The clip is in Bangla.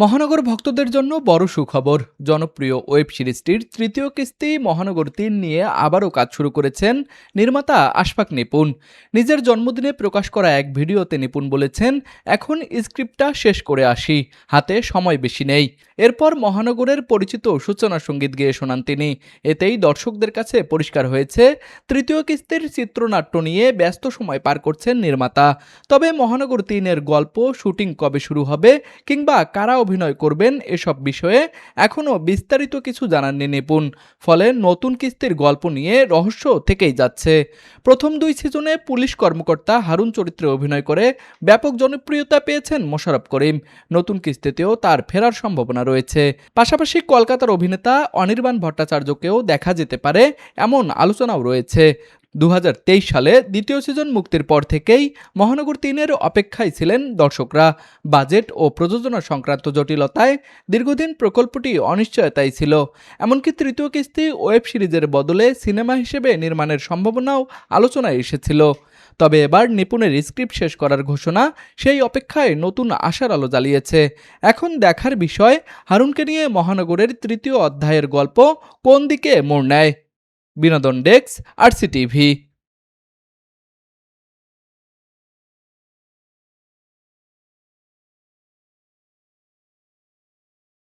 মহানগর ভক্তদের জন্য বড় সুখবর। জনপ্রিয় ওয়েব সিরিজটির তৃতীয় কিস্তি মহানগর ৩ নিয়ে আবারও কাজ শুরু করেছেন নির্মাতা আশফাক নিপুণ। নিজের জন্মদিনে প্রকাশ করা এক ভিডিওতে নিপুণ বলেছেন, এখন স্ক্রিপ্টটা শেষ করে আসি, হাতে সময় বেশি নেই। এরপর মহানগরের পরিচিত সূচনা সঙ্গীত গেয়ে শোনান তিনি। এতেই দর্শকদের কাছে পরিষ্কার হয়েছে, তৃতীয় কিস্তির চিত্রনাট্য নিয়ে ব্যস্ত সময় পার করছেন নির্মাতা। তবে মহানগর ৩-এর গল্প, শুটিং কবে শুরু হবে কিংবা কারা অভিনয় করবেন এসব বিষয়ে এখনও বিস্তারিত কিছু জানাননি নিপুণ। ফলে নতুন কিস্তির গল্প নিয়ে রহস্য থেকেই যাচ্ছে। প্রথম ২ সিজনে পুলিশ কর্মকর্তা হারুন চরিত্রে অভিনয় করে ব্যাপক জনপ্রিয়তা পেয়েছেন মোশাররফ করিম। নতুন কিস্তিতেও তার ফেরার সম্ভাবনা রয়েছে। পাশাপাশি কলকাতার অভিনেতা অনির্বাণ ভট্টাচার্যকেও দেখা যেতে পারে, এমন আলোচনাও রয়েছে। ২০২৩ সালে দ্বিতীয় সিজন মুক্তির পর থেকেই মহানগর ৩-এর অপেক্ষায় ছিলেন দর্শকরা। বাজেট ও প্রযোজনা সংক্রান্ত জটিলতায় দীর্ঘদিন প্রকল্পটি অনিশ্চয়তায় ছিল। এমনকি তৃতীয় কিস্তি ওয়েব সিরিজের বদলে সিনেমা হিসেবে নির্মাণের সম্ভাবনাও আলোচনায় এসেছিল। তবে এবার নিপুণের স্ক্রিপ্ট শেষ করার ঘোষণা সেই অপেক্ষায় নতুন আশার আলো জ্বালিয়েছে। এখন দেখার বিষয়, হারুনকে নিয়ে মহানগরের তৃতীয় অধ্যায়ের গল্প কোন দিকে মোড় নেয়। বিনোদন ডেস্ক, আরসিটিভি।